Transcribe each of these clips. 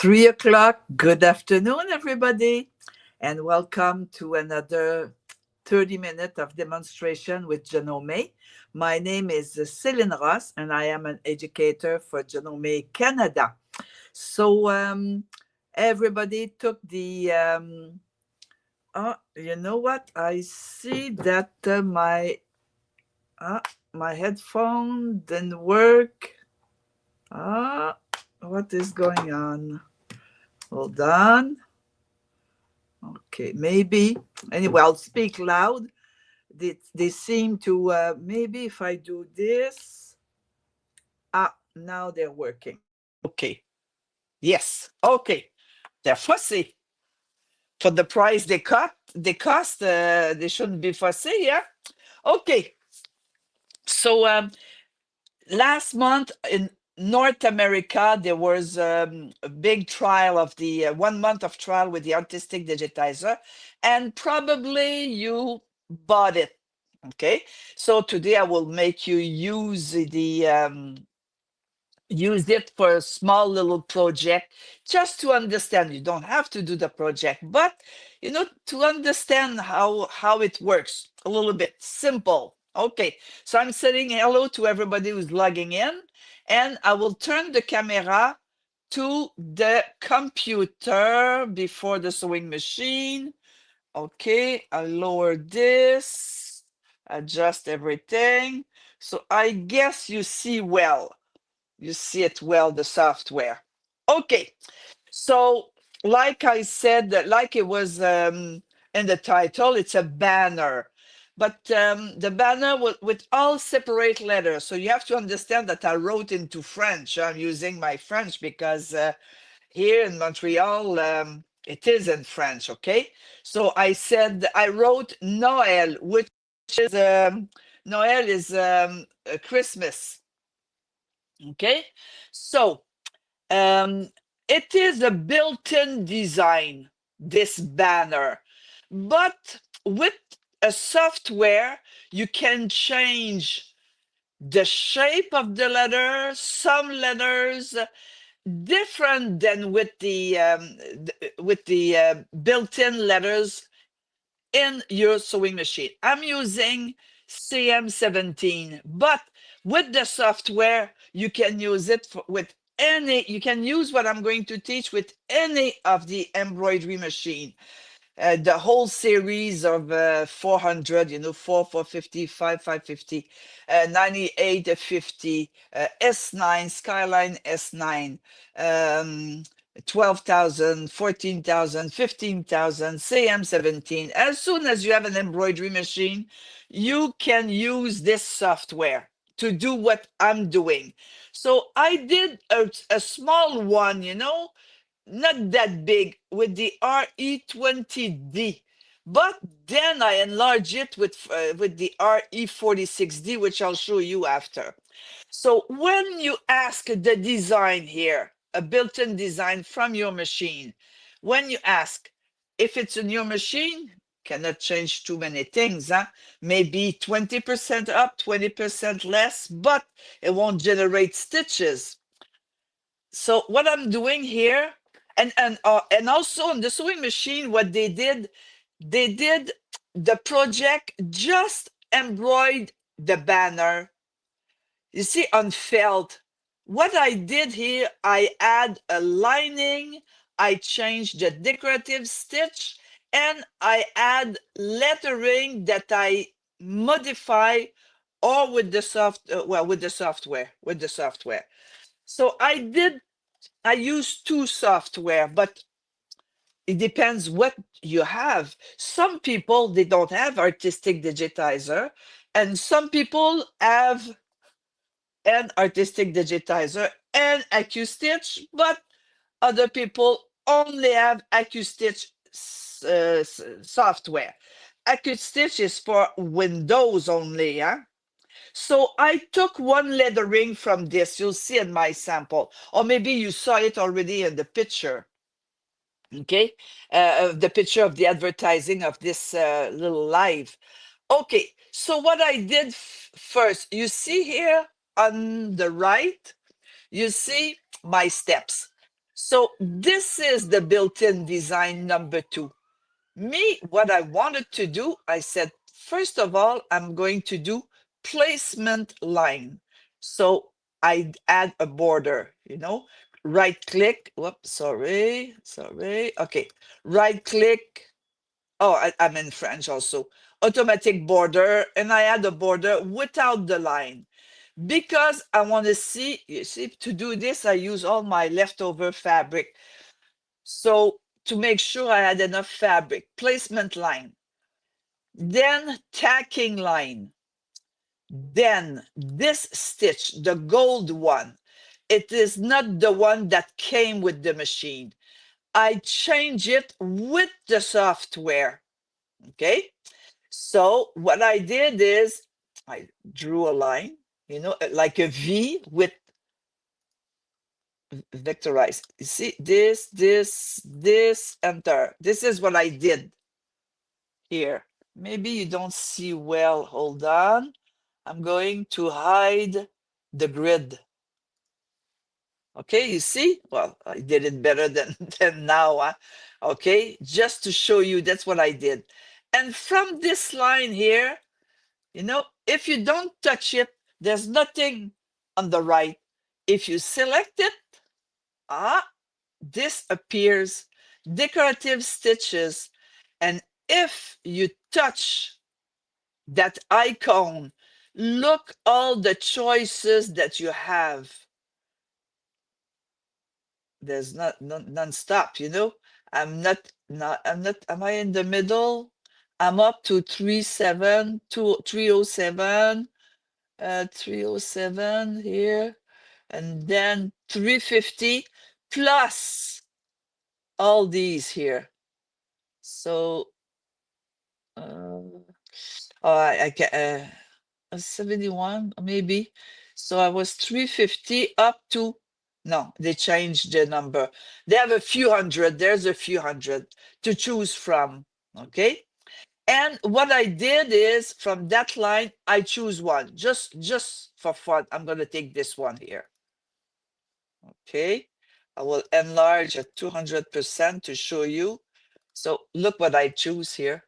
3 o'clock. Good afternoon, everybody, and welcome to another 30 minutes of demonstration with Genome. My name is Céline Ross, and I am an educator for Genome Canada. So, everybody took the. Oh, you know what? I see that my headphone didn't work. What is going on? Hold on. Okay, maybe. Anyway, I'll speak loud. They seem to, maybe if I do this. Now they're working. Okay. Yes. Okay. They're fussy. For the price they cost, they shouldn't be fussy, yeah? Okay. So last month in North America, there was a big trial of the 1 month of trial with the Artistic Digitizer, and probably you bought it. Okay, so today I will make you use use it for a small little project, just to understand. You don't have to do the project, but to understand how it works a little bit. Simple. Okay, so I'm saying hello to everybody who's logging in, and I will turn the camera to the computer before the sewing machine. Okay, I'll lower this, adjust everything. So I guess you see well. You see it well, the software. Okay, so like I said, like it was in the title, it's a banner. But the banner with all separate letters. So you have to understand that I wrote into French. I'm using my French because here in Montreal, it is in French, okay? So I said, I wrote Noël, which is, Noël is Christmas, okay? So it is a built-in design, this banner, but with a software, you can change the shape of the letter, some letters, different than with the built-in letters in your sewing machine. I'm using CM17, but with the software, you can use it with any, you can use what I'm going to teach with any of the embroidery machine. The whole series of 400, 450, 550, 9850, S9, Skyline S9, 12,000, 14,000, 15,000, CM17. As soon as you have an embroidery machine, you can use this software to do what I'm doing. So I did a small one, not that big, with the RE20D, but then I enlarge it with the RE46D, which I'll show you after. So when you ask the design here, a built-in design from your machine, when you ask if it's in your machine, cannot change too many things, huh? Maybe 20% up, 20% less, but it won't generate stitches. So what I'm doing here, and also on the sewing machine, what they did the project just embroidered the banner. You see, on felt. What I did here, I add a lining, I change the decorative stitch, and I add lettering that I modify, or with the with the software. So I use two software, but it depends what you have. Some people, they don't have Artistic Digitizer, and some people have an Artistic Digitizer and AccuStitch, but other people only have AccuStitch software. AccuStitch is for Windows only, yeah? So I took one lettering from this. You'll see in my sample, or maybe you saw it already in the picture. Okay, the picture of the advertising of this little live. Okay, so what I did first, you see here on the right, you see my steps. So this is the built-in design number 2. Me, what I wanted to do, I said, first of all, I'm going to do placement line. So I add a border, right click. Whoops, sorry. Okay, right click. Oh, I'm in French also. Automatic border, and I add a border without the line. Because I want to see, you see, to do this, I use all my leftover fabric. So to make sure I had enough fabric, placement line, then tacking line, then this stitch, the gold one, it is not the one that came with the machine. I change it with the software, okay? So what I did is I drew a line, like a V with vectorized. You see, this, enter. This is what I did here. Maybe you don't see well. Hold on. I'm going to hide the grid. Okay, you see? Well, I did it better than, than now. Huh? Okay, just to show you, that's what I did. And from this line here, if you don't touch it, there's nothing on the right. If you select it, this appears, decorative stitches. And if you touch that icon, look all the choices that you have. There's not non-stop, am I in the middle? I'm up to 307 307 here, and then 350 plus all these here. So I can 71 maybe. So I was 350 up to, no, they changed the number. They have a few hundred. There's a few hundred to choose from. Okay. And what I did is from that line, I choose one just for fun. I'm going to take this one here. Okay. I will enlarge at 200% to show you. So look what I choose here.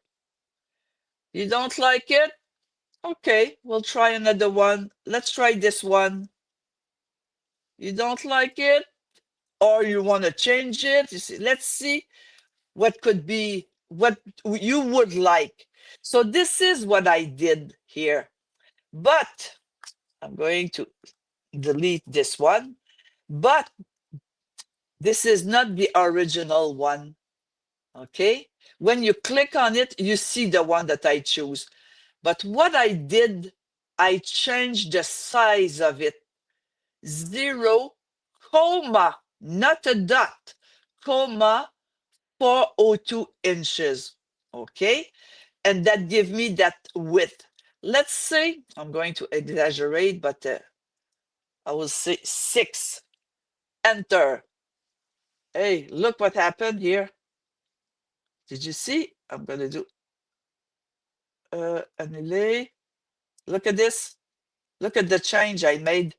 You don't like it? Okay, we'll try another one. Let's try this one. You don't like it? Or you want to change it? You see, let's see what could be, what you would like. So this is what I did here. But I'm going to delete this one. But this is not the original one. Okay? When you click on it, you see the one that I choose. But what I did, I changed the size of it. 0, comma, not a dot, comma, 402 inches. Okay? And that gives me that width. Let's say, I'm going to exaggerate, but I will say 6. Enter. Hey, look what happened here. Did you see? I'm going to do annulé. Look at this. Look at the change I made.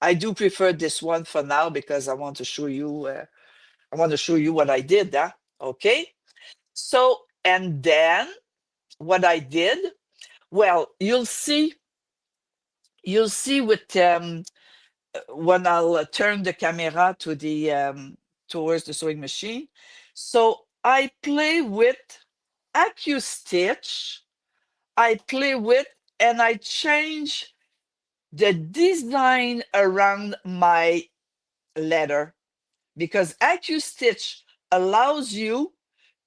I do prefer this one for now because I want to show you what I did. Okay. So, and then what I did, well, you'll see with when I'll turn the camera to the towards the sewing machine. So I play with AccuStitch. I play with, and I change the design around my letter, because AccuStitch allows you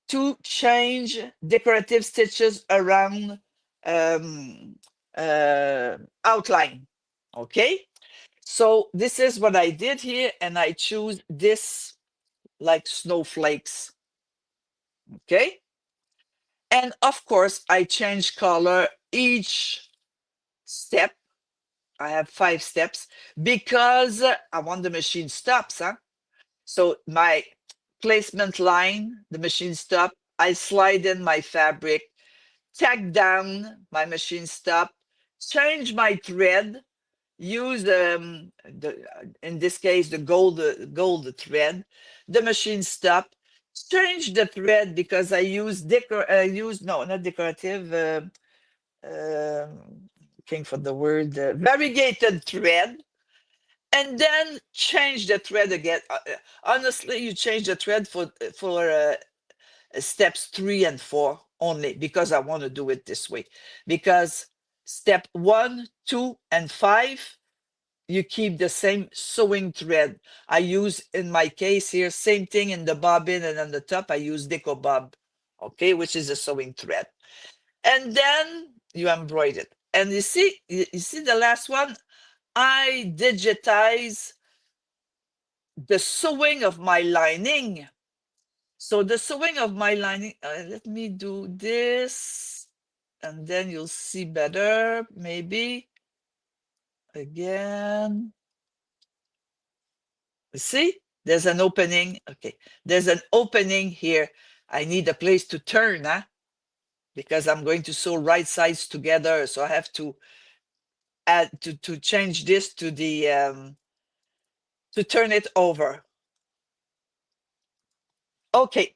to change decorative stitches around outline. Okay, so this is what I did here, and I choose this like snowflakes. Okay, and of course I change color each step. I have 5 steps because I want the machine stops. So my placement line, the machine stop, I slide in my fabric, tack down, my machine stop, change my thread, use in this case the gold thread. The machine stop. Change the thread because I use no, not decorative. Looking for the word variegated thread, and then change the thread again. Honestly, you change the thread for steps 3 and 4 only because I want to do it this way. Because step 1, 2, and 5, you keep the same sewing thread. I use, in my case here, same thing in the bobbin, and on the top I use Deco Bob, okay, which is a sewing thread. And then you embroider it. And you see the last one, I digitize the sewing of my lining. So the sewing of my lining, let me do this, and then you'll see better, maybe. Again. See, there's an opening. Okay, there's an opening here. I need a place to turn, huh? Because I'm going to sew right sides together. So I have to add to change this to the to turn it over. Okay,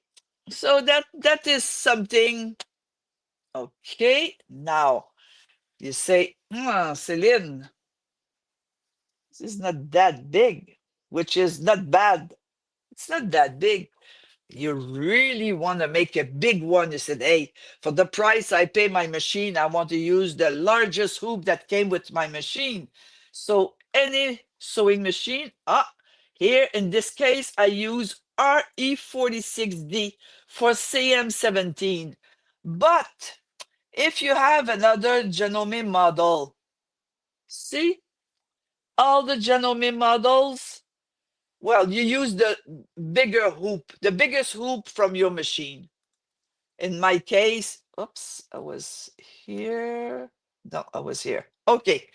so that is something. Okay, now you say, Celine, this is not that big, which is not bad. It's not that big. You really want to make a big one. You said, hey, for the price I pay my machine, I want to use the largest hoop that came with my machine. So any sewing machine, here in this case, I use RE46D for CM17. But if you have another Janome model, see all the Janome models, well, you use the bigger hoop, the biggest hoop from your machine. In my case, oops, I was here. No, I was here. Okay.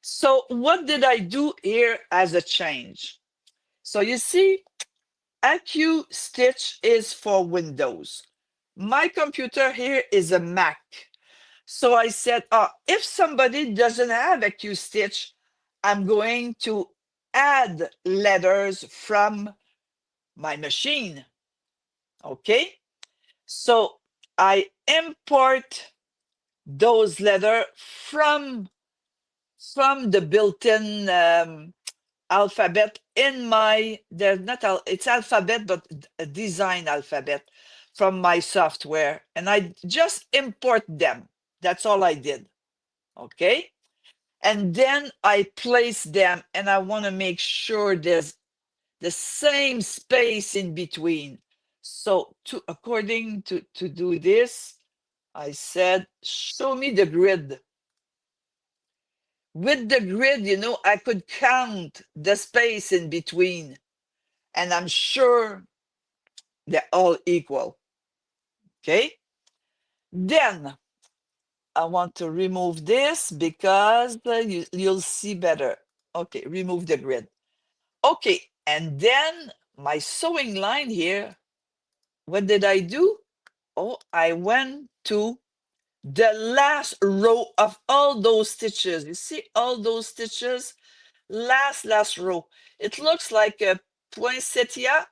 So what did I do here as a change? So you see, AccuStitch is for Windows. My computer here is a Mac. So I said, if somebody doesn't have AccuStitch, I'm going to add letters from my machine. Okay, so I import those letters from the built-in alphabet in my, there's not it's alphabet, but a design alphabet from my software, and I just import them. That's all I did. Okay, and then I place them, and I want to make sure there's the same space in between. So according to do this, I said, show me the grid. With the grid, I could count the space in between, and I'm sure they're all equal. Okay. Then I want to remove this because you'll see better. Okay, remove the grid. Okay, and then my sewing line here, what did I do? Oh, I went to the last row of all those stitches. You see all those stitches? Last row. It looks like a poinsettia.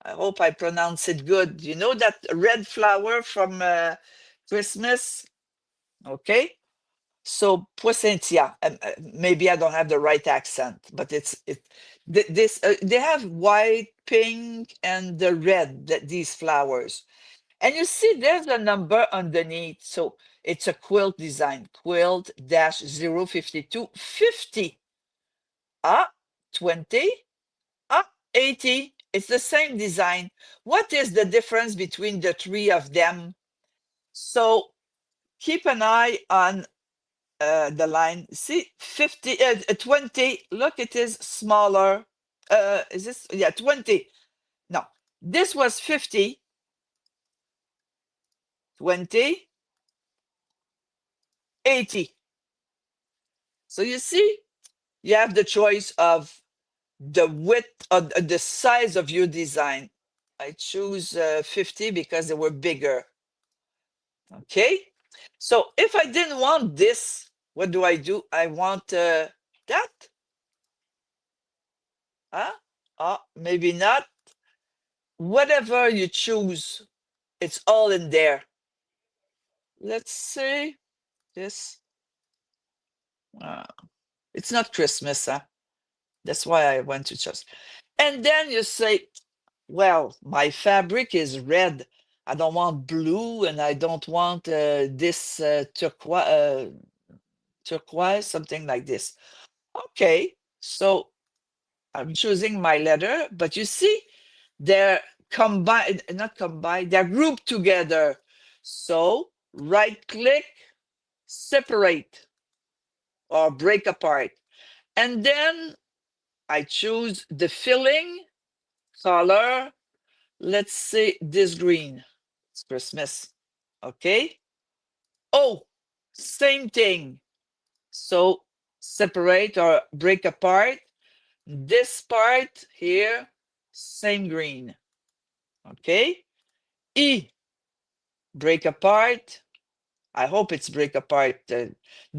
I hope I pronounce it good. You know that red flower from Christmas? Okay. So poinsettia. Maybe I don't have the right accent, but they have white, pink, and the red, these flowers. And you see there's a number underneath. So it's a quilt design, quilt dash 052 50. 20, 80. It's the same design. What is the difference between the three of them? So keep an eye on the line. See, 50, 20. Look, it is smaller. Is this? Yeah, 20. No, this was 50, 20, 80. So you see, you have the choice of the width of the size of your design. I choose 50 because they were bigger. Okay, so if I didn't want this, what do? I want that? Huh? Maybe not. Whatever you choose, it's all in there. Let's see this. Uh, it's not Christmas, huh? That's why I went to church. And then you say, well, my fabric is red. I don't want blue, and I don't want this turquoise, something like this. Okay, so I'm choosing my letter, but you see, they're combined, not combined, they're grouped together. So right click, separate or break apart. And then I choose the filling color. Let's say this green. It's Christmas. Okay. Oh, same thing. So separate or break apart. This part here, same green. Okay. E, break apart. I hope it's break apart. The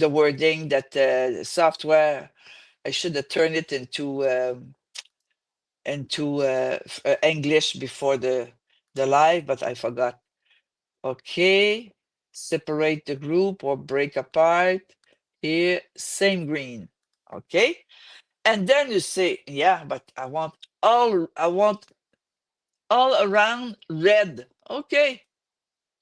wording that software, I should have turned it into English before the live, but I forgot. Okay, separate the group or break apart. Here, same green. Okay, and then you say, yeah, but I want all around red. Okay,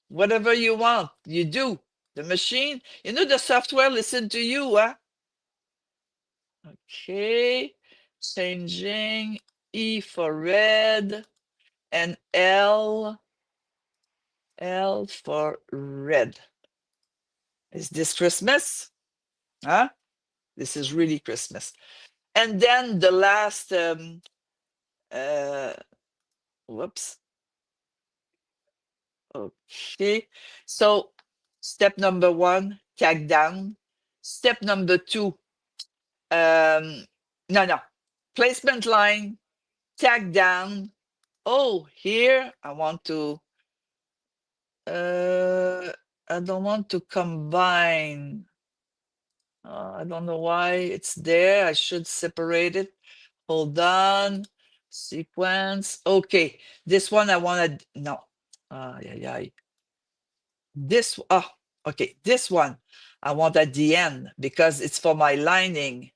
whatever you want, you do. The machine, the software listen to you, huh? Okay, changing E for red and L for red. Is this Christmas? Huh? This is really Christmas. And then the last, uh, whoops. Okay. So step number 1, tag down. Step number 2, no, placement line, tag down. Oh, here I want to, I don't want to combine. I don't know why it's there. I should separate it. Hold on. Sequence. Okay. This one I wanted. No. Yeah, yeah. Okay. This one I want at the end because it's for my lining.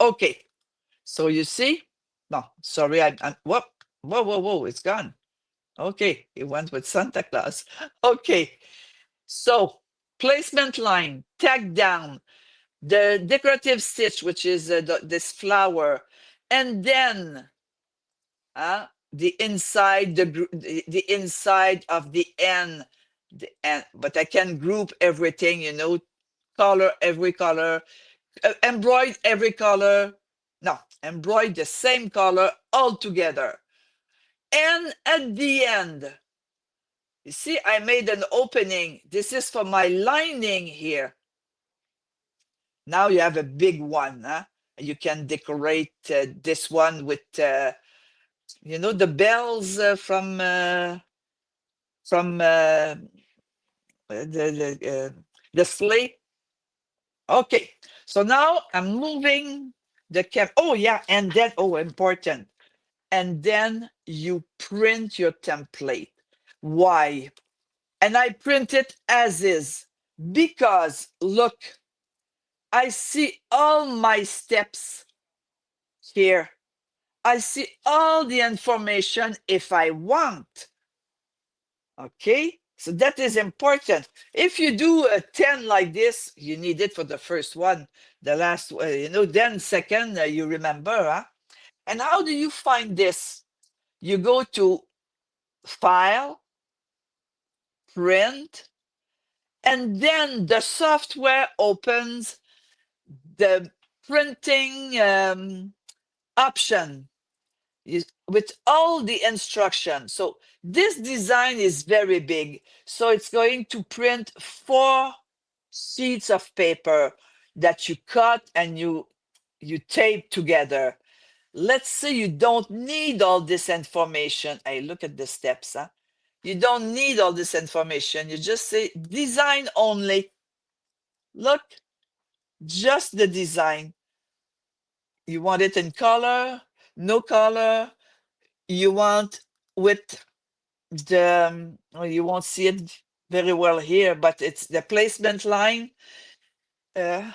Okay. So you see? No, sorry. I'm whoa, whoa, whoa, whoa. It's gone. Okay. It went with Santa Claus. Okay. So placement line, tag down, the decorative stitch, which is this flower, and then the inside, the inside of the N, but I can group everything, color every color, embroider every color. No, embroider the same color all together. And at the end, you see, I made an opening. This is for my lining here. Now you have a big one. You can decorate this one with, the bells from the sleigh. Okay, so now I'm moving the cam. Oh yeah, and then important. And then you print your template. Why? And I print it as is because look, I see all my steps here. I see all the information if I want. Okay, so that is important. If you do a 10 like this, you need it for the first one. The last, then second, you remember. Huh? And how do you find this? You go to File, Print, and then the software opens the printing option with all the instructions. So this design is very big. So it's going to print 4 sheets of paper that you cut and you tape together. Let's say you don't need all this information. Hey, look at the steps. Huh? You don't need all this information. You just say design only. Look, just the design. You want it in color, no color, you want with the, oh, you won't see it very well here, but it's the placement line. Uh,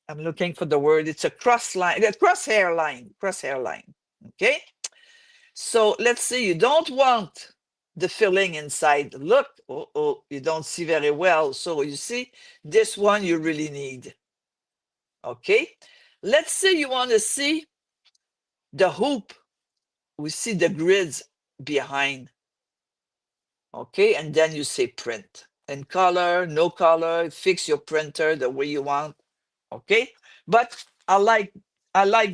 I'm looking for the word. It's a cross line, a crosshair line, crosshair line. Okay. So let's say you don't want the filling inside. Look, oh, you don't see very well. So you see, this one you really need. Okay. Let's say you want to see the hoop. We see the grids behind. Okay. And then you say print. And color, no color, fix your printer the way you want. Okay. But I like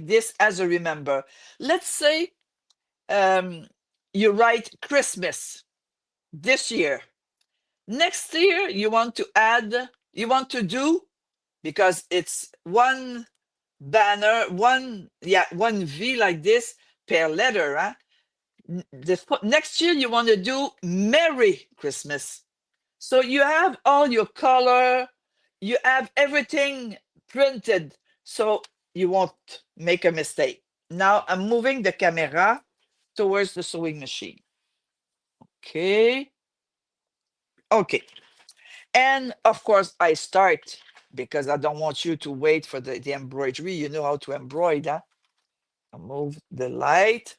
this as a remember. Let's say you write Christmas this year. Next year, you want to do, because it's one banner, one V like this per letter. Huh? Next year, you want to do Merry Christmas. So you have all your color, you have everything printed, so you won't make a mistake. Now I'm moving the camera towards the sewing machine. Okay. Okay. And of course, I start because I don't want you to wait for the embroidery. You know how to embroider. Huh? I move the light.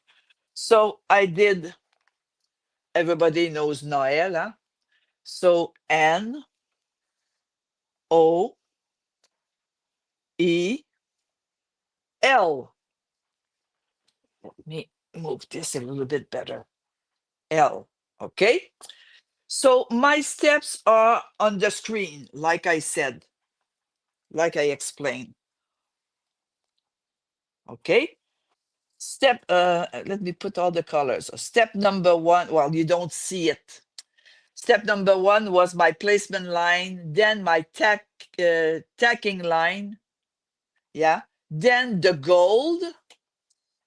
So I did, everybody knows Noel. Huh? So Noel. Let me move this a little bit better. L. Okay. So my steps are on the screen, like I said, like I explained. Okay. Let me put all the colors. Step number one, well, you don't see it. Step number one was my placement line, then my tacking line, yeah, then the gold,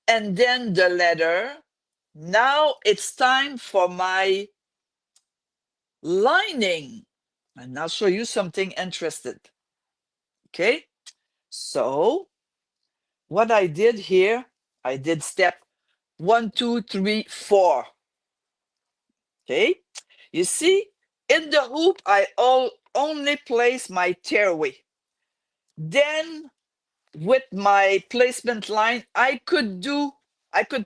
and then the letter. Now it's time for my lining. And I'll show you something interesting. Okay, so what I did here, I did step 1, 2, 3, 4. Okay, you see, in the hoop, I only place my tearaway. Then with my placement line, I could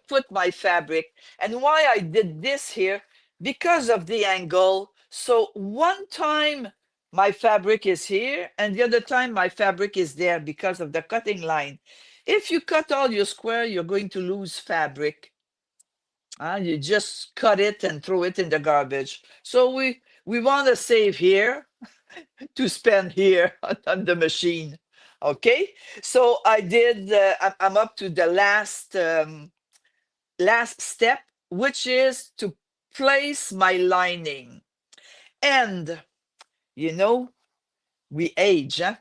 put my fabric. And why I did this here, because of the angle. So one time my fabric is here and the other time my fabric is there because of the cutting line. If you cut all your square, you're going to lose fabric. You just cut it and throw it in the garbage. So we want to save here to spend here on the machine. Okay, so I did. I'm up to the last step, which is to place my lining. And you know, we age, huh?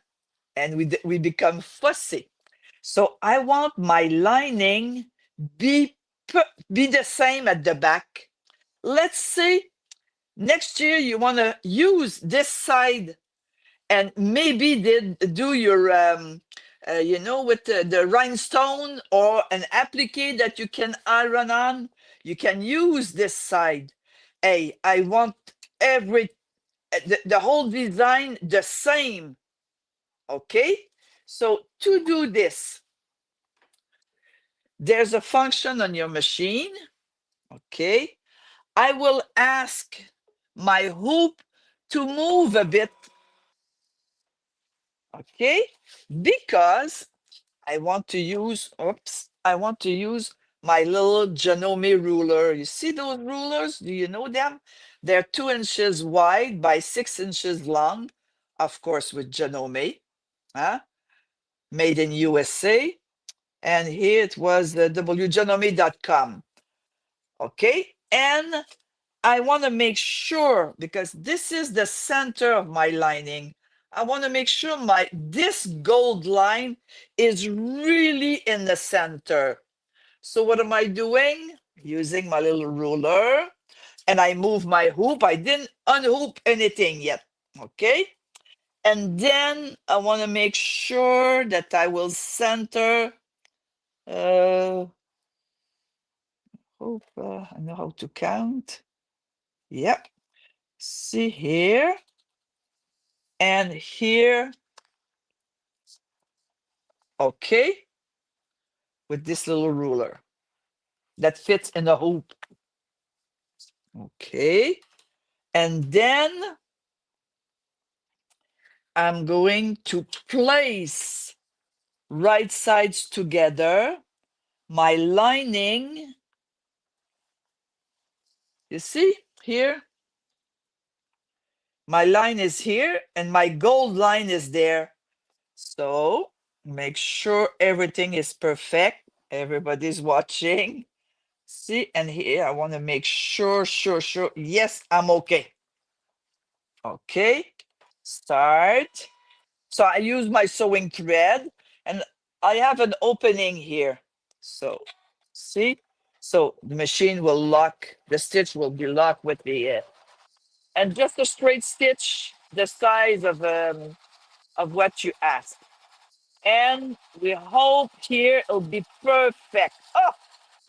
And we become fussy. So I want my lining be be the same at the back. Let's say next year you want to use this side and maybe do your with the rhinestone or an applique that you can iron on. You can use this side. Hey, I want the whole design the same. Okay, so to do this, there's a function on your machine. Okay, I will ask my hoop to move a bit. Okay, because I want to use my little Janome ruler. You see those rulers? Do you know them? They're 2 inches wide by 6 inches long, of course, with Janome, huh? Made in USA. And here it was the wjanome.com. Okay, and I want to make sure, because this is the center of my lining, I want to make sure this gold line is really in the center. So what am I doing? Using my little ruler, and I move my hoop. I didn't unhoop anything yet. Okay, And then I want to make sure that I will center. Hope I know how to count. Yep. See here and here. Okay. With this little ruler that fits in the hoop. Okay. And then I'm going to place right sides together. My lining, you see here? My line is here and my gold line is there. So make sure everything is perfect. Everybody's watching. See, and here I want to make sure. Yes, I'm okay. Okay, start. So I use my sewing thread and I have an opening here. So see, so the machine will lock, the stitch will be locked with the, and just a straight stitch, the size of what you ask. And we hope here it'll be perfect. Oh,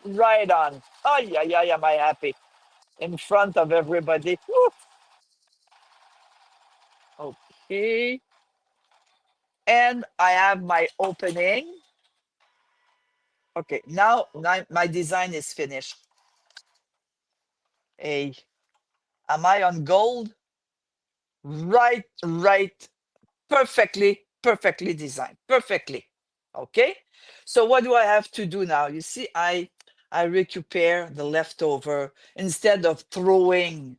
right on. Oh, yeah, am I happy? In front of everybody. Woo. Okay. And I have my opening. Okay, now my design is finished. Hey, am I on gold? Right. Perfectly designed. Perfectly. Okay. So what do I have to do now? You see, I recuperate the leftover instead of throwing.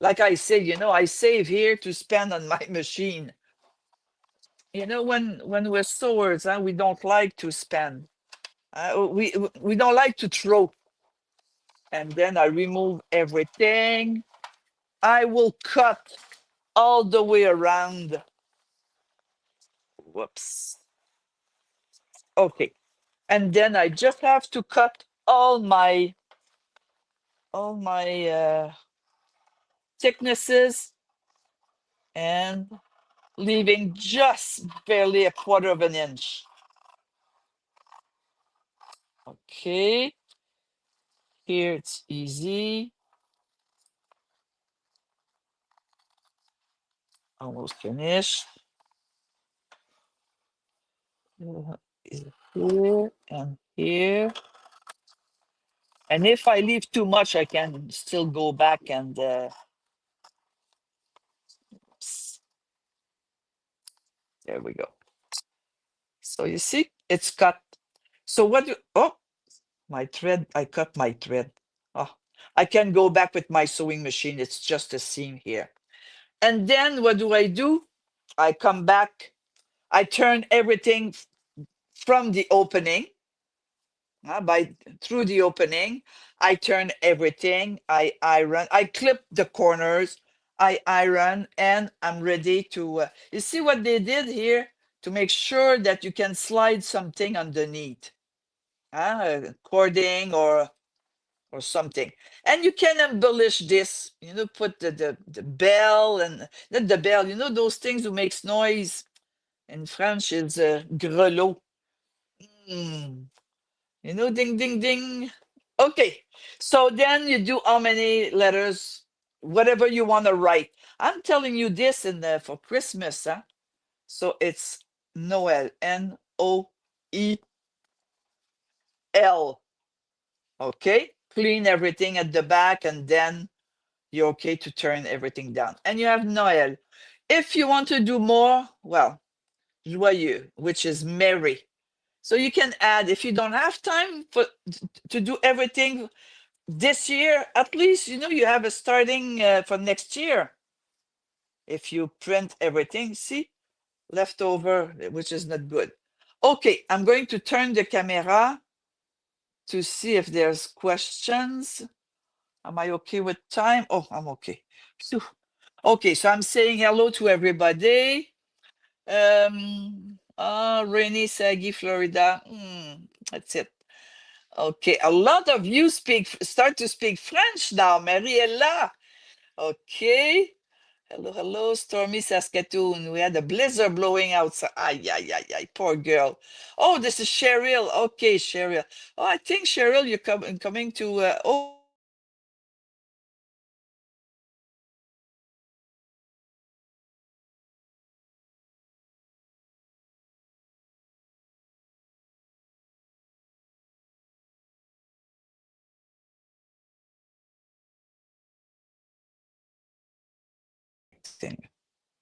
Like I say, I save here to spend on my machine. When we're sewers, we don't like to spend. We don't like to throw. And then I remove everything. I will cut all the way around. Whoops. Okay. And then I just have to cut all my thicknesses and leaving just barely a quarter of an inch. Okay. Here it's easy. Almost finished. Here and here. And if I leave too much, I can still go back and there we go. So you see, it's cut. So oh, my thread, I cut my thread. Oh, I can go back with my sewing machine. It's just a seam here. And then what do? I come back. I turn everything from the opening. Through the opening, I turn everything. I iron. I clip the corners. I iron, and I'm ready to. You see what they did here to make sure that you can slide something underneath, cording or something, and you can embellish this. Put the bell and not the bell. Those things who makes noise. In French, is grelot. Mm. Ding, ding, ding. Okay. So then you do how many letters? Whatever you want to write. I'm telling you this for Christmas, huh? So it's Noel. Noel. Okay. Clean everything at the back, and then you're okay to turn everything down. And you have Noel. If you want to do more, well, joyeux, which is merry. So you can add, if you don't have time to do everything this year, at least you have a starting for next year. If you print everything, see, leftover, which is not good. Okay, I'm going to turn the camera to see if there's questions. Am I okay with time? Oh, I'm okay. Phew. Okay, so I'm saying hello to everybody. Rainy, Saggy, Florida. That's it. Okay, a lot of you start to speak French now. Mariella. Okay. Hello, hello, stormy Saskatoon. We had a blizzard blowing outside. Ay, ay, ay, ay, poor girl. Oh, this is Cheryl. Okay, Cheryl. Oh, I think Cheryl, you're coming to. Oh,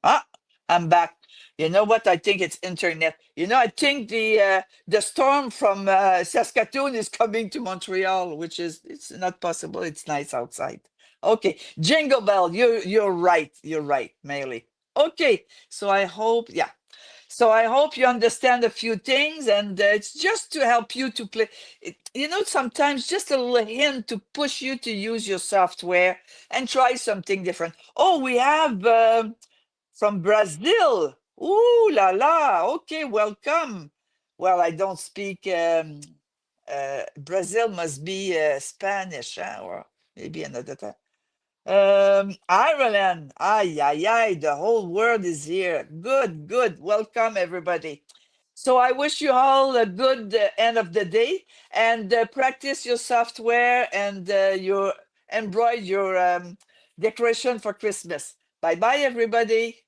ah, I'm back. You know what? I think it's internet. I think the storm from Saskatoon is coming to Montreal, which is it's not possible. It's nice outside. Okay, Jingle Bell. You're right. You're right, Meili. Okay, so I hope yeah. So I hope you understand a few things, and it's just to help you to play. Sometimes just a little hint to push you to use your software and try something different. Oh, we have. From Brazil. Ooh la la. Okay, welcome. Well, I don't speak. Brazil must be Spanish, huh? Or maybe another time. Ireland. Ay, ay, ay. The whole world is here. Good, good. Welcome, everybody. So I wish you all a good end of the day and practice your software and your embroider your decoration for Christmas. Bye bye, everybody.